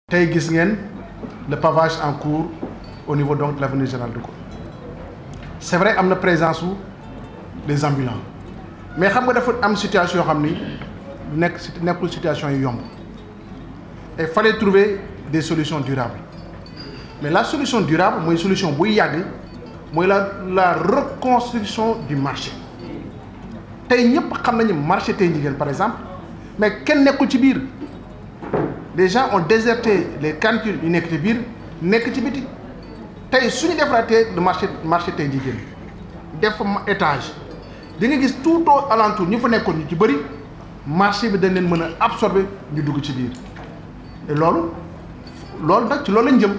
tey gis ngeen le pavage en cours au niveau donc de l'avenue Général de Gaulle c'est vrai am na présence su des ambulants mais xam nga dafa am situation yoo xam ni nekkul situation yu yomb et fallait trouver des solutions durables mais la solution durable mooy solution buy yàgg mooy la reconstruction du marché tey ñëpp xam nañu marché tey jigéen par exemple mais kenn nekkul ci biir les gens ont déserté les cantines yu nekk ci biir nekk ci biti tey suñu defaraatee le marché tey jigéen def étage di nga gis tout au alentour ñu fa nekkoon ñu ci bëri marché bi dañ leen mën a absorber ñu dugg ci biir et loolu nag ci loolu lañ jëm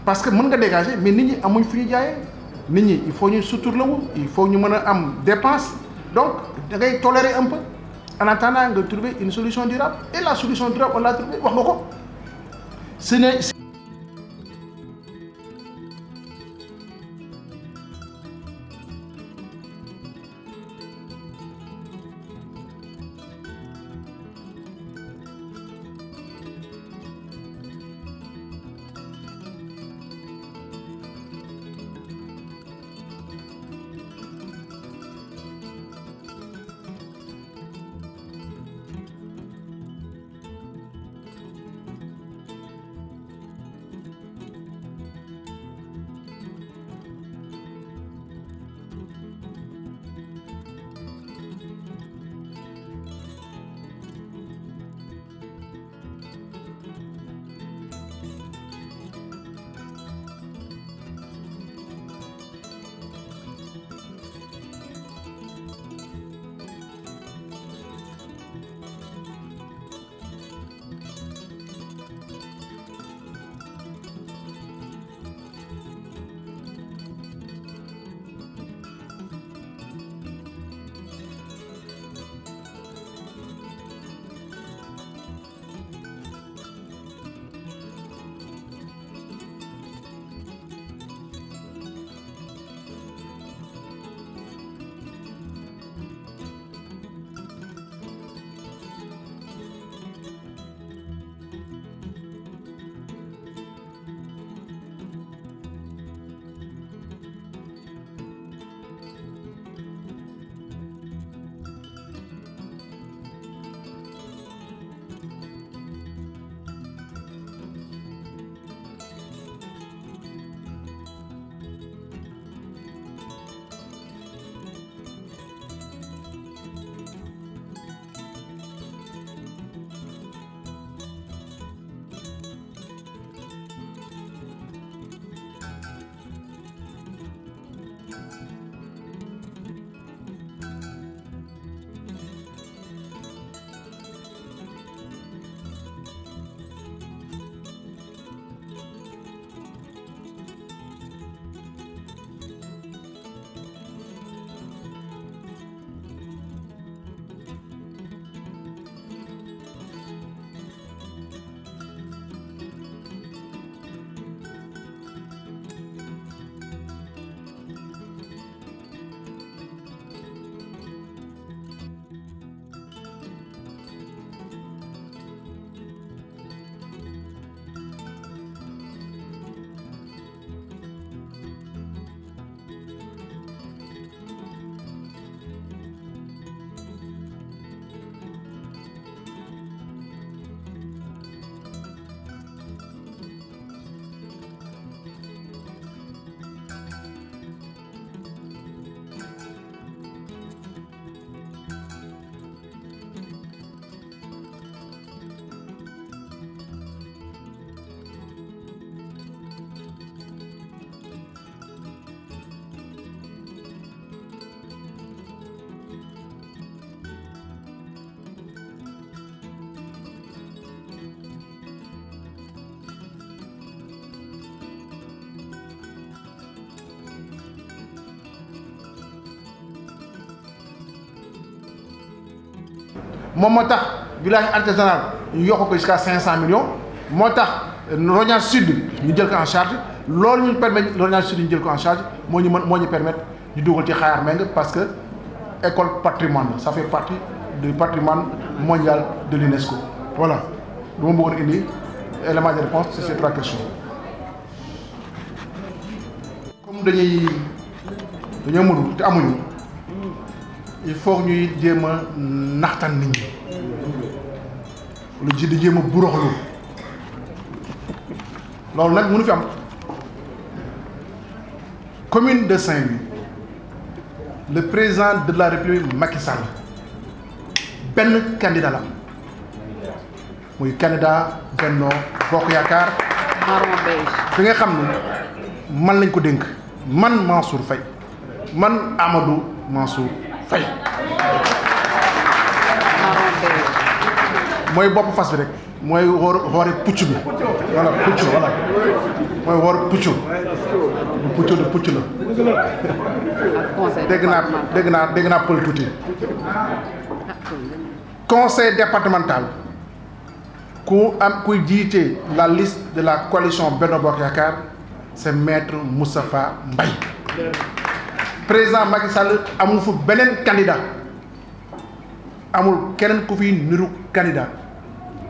parce que mën nga dégager mais nit ñi amuñ fu ñu jaayee nit ñi il faut ñu suturlawu il faut ñu mën a am dépense donc da ngay tolérer un peu en attendant nga trouver une solution durable et la solution durable on l'a trouvé wax nga ko moom moo tax village artisanal ñu yokk ko jusqu'à 500 millions moo tax Rognane Sud ñu jël ko en charge loolu ñu permettre Rognane Sud ñu jël ko en charge moo ñu permettre ñu dugal ci Xayar Mbengue parce que école patrimoine ça fait partie du patrimoine mondial de l'UNESCO voilà lu ma bëggoon indi éléments de réponse sur ces 3 questions. Comme dañoo mënul te amuñu il faut ñuy jéem a naxtaan nit ñi lu ji di jéem a buroxlu loolu nag mënu fi am. Commune de Saint-Louis, le président de la République Macky Sall benn candidat la muy candidat Benno Bokk Yaakaar marron beige bi nga xam ne man lañ ko dénk man Mansour Faye man Amadou Mansour Faye marron beige mooy bopp fas bi rek mooy woore pucc bi voilà pucc voilà mooy woor pucc du pucc du pucc la dégg naa pël tuuti conseil départemental kuy jiite la liste de la coalition Benno Bokk Yaakaar c'est maître Moustapha Mbaye président Macky Sall amul fu beneen candidat amul keneen ku fi niru candidat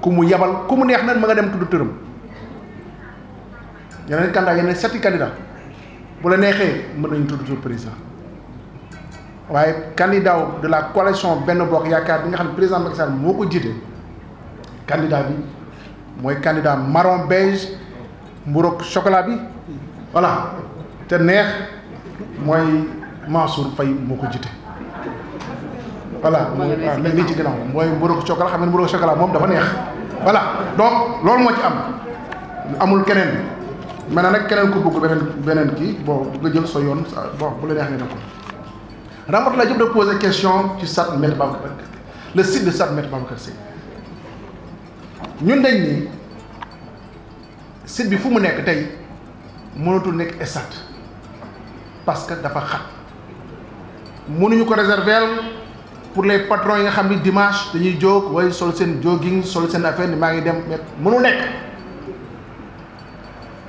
ku mu yabal ku mu neex na ma nga dem tudd tëram yeneen candidat yeneen 7 candidats bu la neexee mën nañu tudd tur président waaye candidat de la coalition Benno Bokk Yaakaar bi nga xam ne président Macky Sall moo ko jiite candidat bi mooy candidat marron beige mburoog chocolat bi voilà te neex mooy Mansour Faye moo ko jiite voilà waaw léegi ci ginnaaw mooy mburoog chocolat xam ne mburoog chocolat moom dafa neex voilà donc loolu moo ci am amul keneen maintenant nag keneen ku bëgg beneen kii bon nga jël sa yoon bon bu la neex nga def ko Ramatoulaye Diop da poser question ci stade Me Babacar le site de stade Me Babacar Sèye ñun dañ ni site bi fu mu nekk tey mënatul nekk stade parce que dafa xat mënuñu ko réserver pour les patrons yi nga xam ni dimanche dañuy jóg way sol seen jogging sol seen affaire ni maa ngi dem mais mënu nekk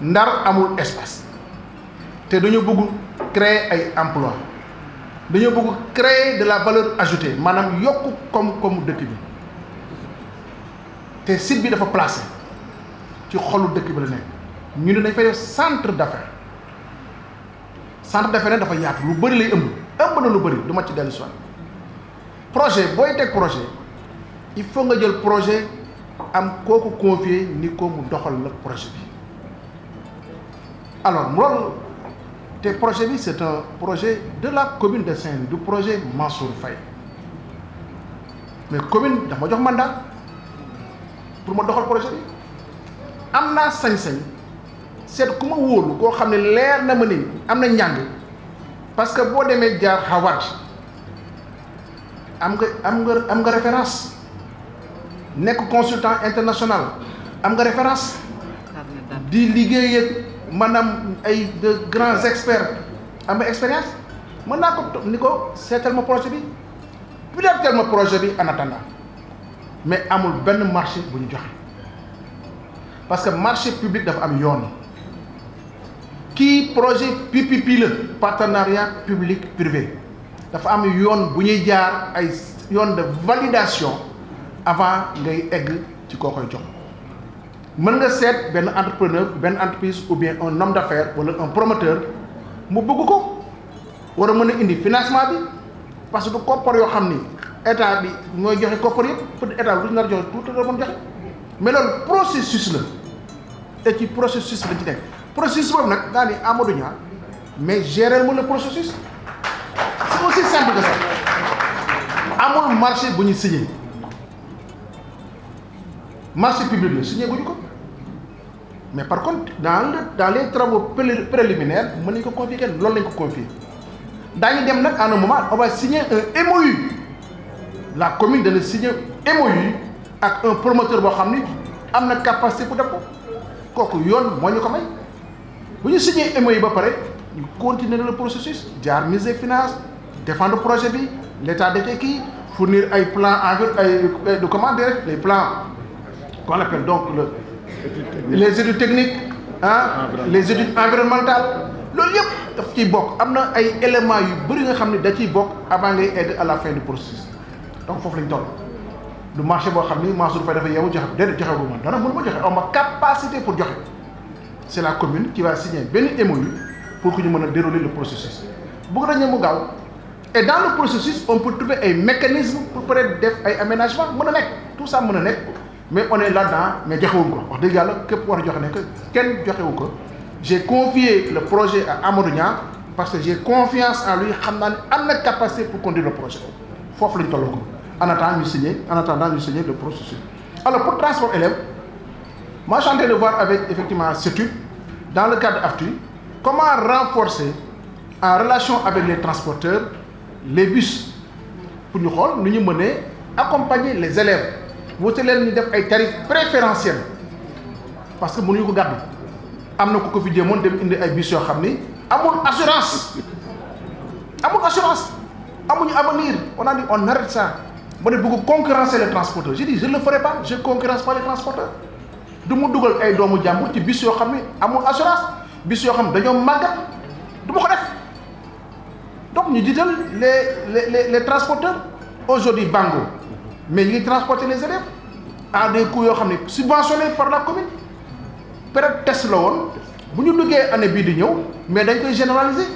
Ndar amul espace te dañoo bëgg créer ay emploi dañoo bëgg créer de la valeur ajoutée maanaam yokk koom-koomu dëkk bi te site bi dafa placé ci xolu dëkk bi la nekk ñu ne dañ fay def centre d'affaires nag dafa yaatu lu bëri lay ëmb na lu bëri du ma ci dellu si projet booy teg projet il faut nga jël projet am kooku confier ni ko mu doxal la projet bi alors loolu te projet bi c'est un projet de la commune de Saint-Louis du projet Mansour Faye mais commune dafa ma jox mandat pour ma doxal projet bi am naa sañ-sañ seet ku ma wóolu koo xam ne leer na ma ni am na njàng parce que boo demee jaar Harvard am nga référence nekk consultant international am nga référence di liggéey ak maanaam ay de grands experts am nga expérience mën naa ko ni ko seetal ma projet bi pilotel ma projet bi en attendant mais amul benn marché bu ñu joxe parce que marché public dafa am yoon kii projet PPP la partenariat public privé dafa am yoon bu ñuy jaar ay yoon de validation avant ngay egg ci koo koy jox mën nga seet benn entrepreneur benn entreprise ou bien un homme d'affaires wala un promoteur mu bëgg ko war a mën a indi financement bi parce que du koppar yoo xam ni état bi mooy joxe koppar yëpp peut-être état bi du ñu nar a joxe tout la mën joxe mais loolu processus la et ci processus lañ ci nekk processus boobu nag daa ni Amadou Niang mais gérer mu le processus c'est aussi simple que ça amul marché bu ñu signé marché public la signé guñu ko mais par contre dans les travaux préliminaires mën nañu ko confier kenn loolu lañ ko confier daañu dem nag à un moment on va signer un MOU la commune dana signer MOU ak un promoteur boo xam ni am na capacité pour def ko kooku yoon moo ñu ko may bu ñu signer MOU ba pare ñu continuer le processus jaar mise des finances défendre projet bi l'état de kii fournir ay plans ay de comment dire les plans qu'on appelle donc les études techniques les études environnementales loolu yëpp daf ciy bokk am na ay éléments yu bëri nga xam ne da ciy bokk avant ngay egg à la fin du processus donc foofu lañ toll le marché boo xam ni Mansour Faye dafa yeewu joxe déedéet joxe gu ma dara mënu ma joxe aw ma capacité pour joxe c'est la commune qui va signer benn MOU pour que ñu mën a dérouler le processus bëgg nañu mu gaaw et dans le processus on peut trouver ay mécanismes pour peut-être def ay aménagements mën a nekk tout ça mën a nekk mais on est là-dedans mais joxewuñ ko wax dëgg yàlla képp war a joxe ne que kenn joxewu ko j'ai confié le projet à Amadou Niang parce que j'ai confiance en lui xam naa ne am na capacité pour conduire le projet foofu la ñu tolloo ko en attendant ñu signer le processus. Alors pour transport élèves moi je suis en train de voir avec effectivement CETUD dans le cadre d'AFTU comment renforcer en relation avec les transporteurs les bus pour ñu xool nu ñu mënee accompagner les élèves wute leen ñu def ay tarifs préférentiels parce que mënuñu ko gàddu am na ku ko fi jéemoon dem indi ay bus yoo xam ni amul assurance amuñu avenir on a dit on arrête ça ba ne bëgg concurrencer les transporteurs j'ai dit je ne le ferai pas je concurrence pas les transporteurs du mu dugal ay doomu jàmbur ci bus yoo xam ne amul assurance bus yoo xam ne dañoo màggat du ma ko def donc ñu jiital les transporteurs aujourd'hui Bango mais ñu ngi transporter les élèves à des coûts yoo xam ne subventionnés par la commune période test la woon bu ñu duggee année bii di ñëw mais dañ koy généraliser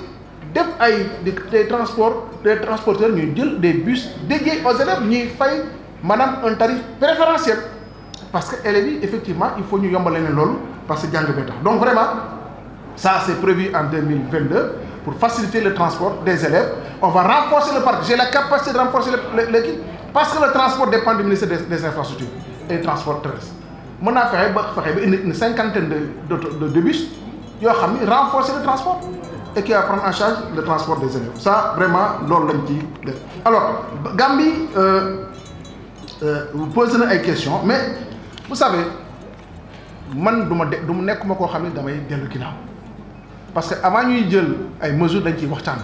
def ay des transporteurs ñuy jël des bus dédiés aux élèves ñuy fay maanaam un tarif préférentiel parce que élèves yi effectivement il faut ñu yombal leen loolu parce que jàng bee tax donc vraiment ça c'est prévu en 2022 pour faciliter le transport des élèves on va renforcer le parc j'ai la capacité de renforcer l'équipe parce que le transport dépend du ministère des infrastructures et des transports terrestres mën naa fexe ba indi une cinquantaine de bus yoo xam ni renforcer le transport et qui va prendre en charge le transport des élèves ça vraiment loolu lañ ci def alors Gambie vous posez na ay questions mais vous savez man du mu nekkuma koo xam ne damay dellu ginnaaw parce que avant ñuy jël ay mesures dañ ciy waxtaan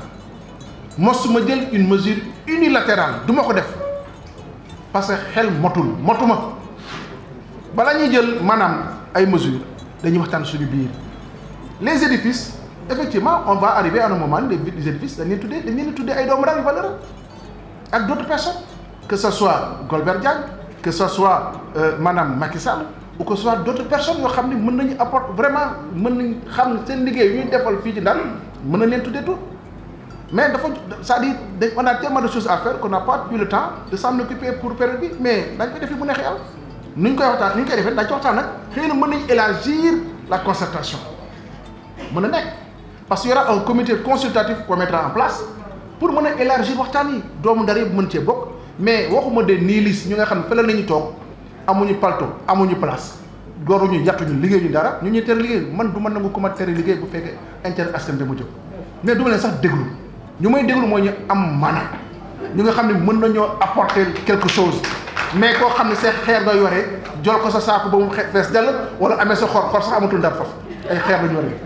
mosuma jël une mesure unilatérale du ma ko def parce que xel motuma bala ñuy jël maanaam ay mesures dañuy waxtaan suñu biir les édifices effectivement on va arriver à un moment les édifices dañ leen tuddee ay doomu daal yu valeureux ak d'autres personnes que ce soit Golbert Diagne que ce soit maanaam Macky Sall ou que ce soit d'autres personnes yoo xam ne mën nañu apporter vraiment mën nañ xam seen liggéey yu ñuy defal fii ci Ndar mën nañ leen tuddee tout mais dafa c'est-à-dire on a tellement de choses à faire qu'on n'a pas eu le temps de s'en occuper pour période bi mais dañ koy defee bu neexee yàlla nu ñu koy defee dañ ci waxtaan nag xëy na mën nañ élargir la concertation mën na nekk parce qu'il y aura un comité consultatif qu'on mettra en place pour mën a élargir waxtaan yi doomu Ndar yëpp mën cee bokk mais waxuma de nihilistes ñu nga xam ne fële nañu toog amuñu palto amuñu place gooruñu yàttuñu liggéeyuñu dara ñu ñuy tere liggéey man du ma nangu ku ma tere liggéey bu fekkee intérêt askan bi ma jóg mais du ma leen sax déglu ñu may déglu mooy ñu am maana ñu nga xam ne mën nañoo apporter quelque chose mais koo xam ne sa xeer nga yore jol ko sa saako ba mu fees dell wala amee sa xor sax amatul ndar foofu ay xeer la ñu yore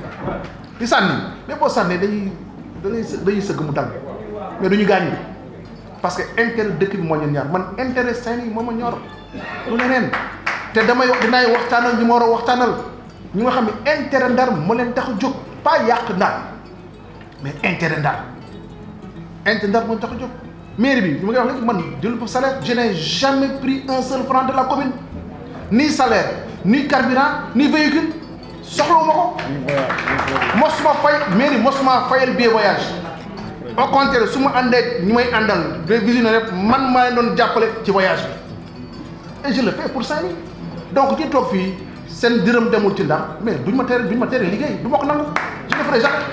di sànni mais boo sànnee dañuy sëgg mu dal mais duñu gaañ bi parce que intérêt dëkk bi moo ñu ñaar man intérêt Saint-Louis moo ma ñor lu leneen te dinaay waxtaan ak ñu ma war a waxtaanal ñi nga xam ne intérêt Ndar moo leen tax a jóg pas yàq Ndar mais intérêt Ndar moo tax a jóg mairie bi ñu ma koy wax léegi man jël pour salaire je n'ai jamais pris un seul franc de la commune ni salaire ni carburant ni véhicule soxlawuma ko mosuma fay mairie mosuma fayal billet voyage au contraire su ma àndee ñu may àndal de visionnaire rek man maa leen doon jàppale ci voyage bi et je le fais pour Saint-Louis donc ci toog fii seen dërëm demul ci Ndar mais duñ ma tere liggéey du ma ko nangu je le ferai jamais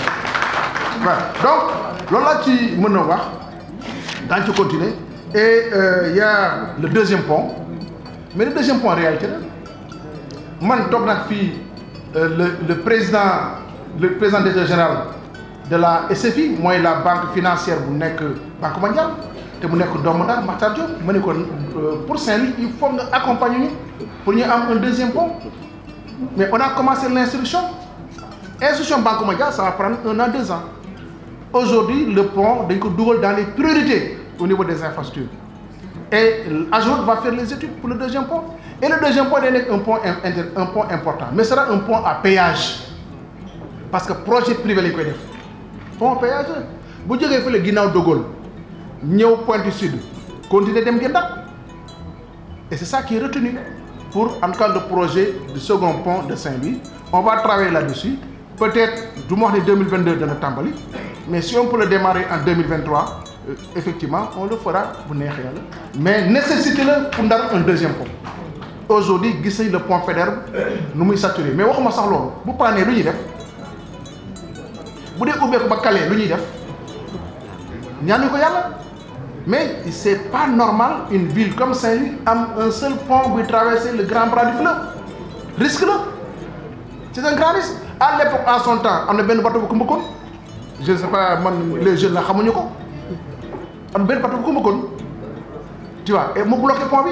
voilà donc loolu laa ci mën a wax daañu ci continuer et y a le deuxième pont mais le deuxième pont en réalité la man toog nag fii le président directeur général de la SFI mooy la banque financière bu nekk banque mondiale te mu nekk doomu Ndar Makhtar Diop ma ne ko pour Saint-Louis il faut nga accompagner ñu pour ñu am un deuxième pont mais on a commencé l'instruction banque mondiale ça va prendre 1 an 2 ans aujourd'hui le pont dañ ko dugal dans les priorités au niveau des infrastructures et AGEROUTE va faire les études pour le deuxième pont et le deuxième pont day nekk un pont important mais ce sera un pont à péage parce que projet privé lañ koy def pont péage bu jógee fële ginnaaw Dogol ñëw Pointe Sud continuer dem Guet Ndar Et c'est ça qui est retenu pour, en tout cas, le projet du second pont de Saint-Louis. On va travailler là-dessus. Peut-être, du mois de 2022 de notre Tambali, mais si on peut le démarrer en 2023, effectivement, on le fera. Mais nécessitez-le pour dar un deuxième pont. Aujourd'hui, le pont fédéral, nous sommes saturés. Mais vous savez, vous prenez le def. Vous devez ouvrir le calé, le def. Mais ce n'est pas normal, une ville comme Saint-Louis a un seul pont pour traverser le grand bras du fleuve. Risque-le. C'est un grand risque. À l'époque, en son temps, on a bien bateau pour Kumbukon. Je ne sais pas, les jeunes là, on a bien bateau pour Kumbukon. Tu vois, et mon bloqué pont.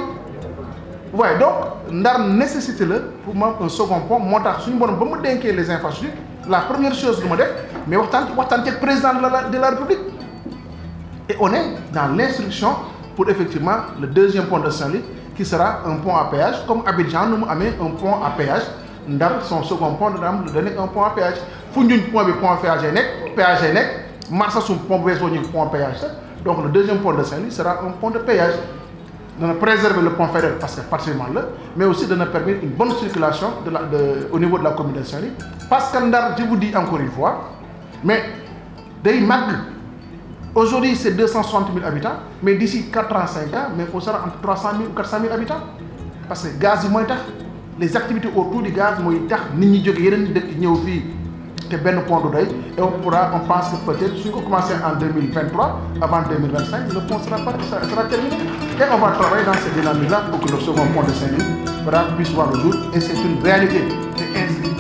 Ouais, donc, ndar nécessité pour moi un second pont. Moi, si nous voulons les infrastructures, la première chose que je fais, mais on est le président de la République. Et on est dans l'instruction pour effectivement le deuxième pont de Saint-Louis qui sera un pont à péage. Comme Abidjan, nous avons un pont à péage. Ndar, son second pont, nous avons donné un pont à péage. Founioun pont à péage, Marsa, son pont à péage. Donc le deuxième pont de Saint-Louis sera un pont de péage. De préserver le pont fédéral parce que partiellement là, mais aussi de nous permettre une bonne circulation au niveau de la commune de Saint-Louis. Parce que Ndar, je vous dis encore une fois, mais des mag. Aujourd'hui, c'est 260 000 habitants, mais d'ici 4 ans, 5 ans, mais il sera entre 300 000 ou 400 000 habitants. Parce que le gaz est moins tard. Les activités autour du gaz sont moins tard. Nous avons fait un pont de deuil. Et on pense que peut-être, si on commence en 2023, avant 2025, le pont sera terminé. Et on va travailler dans cette dynamique-là pour que le second pont de Saint-Louis puisse voir le jour. Et c'est une réalité. C'est inscrit